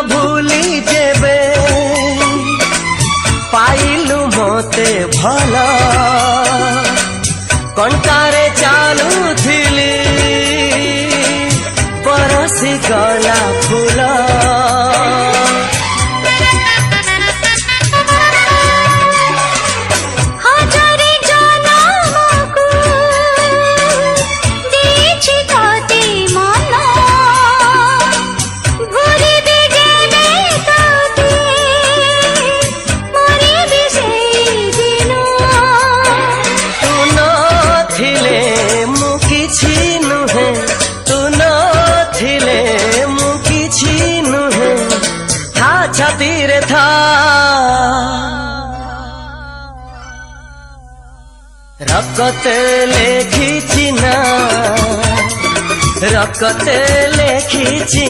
भूली जेबे पाइलु मते भला कंटारे चालुथिली बरसी गला फूल छातीरे था रकते लेखी चिना रकते लेखी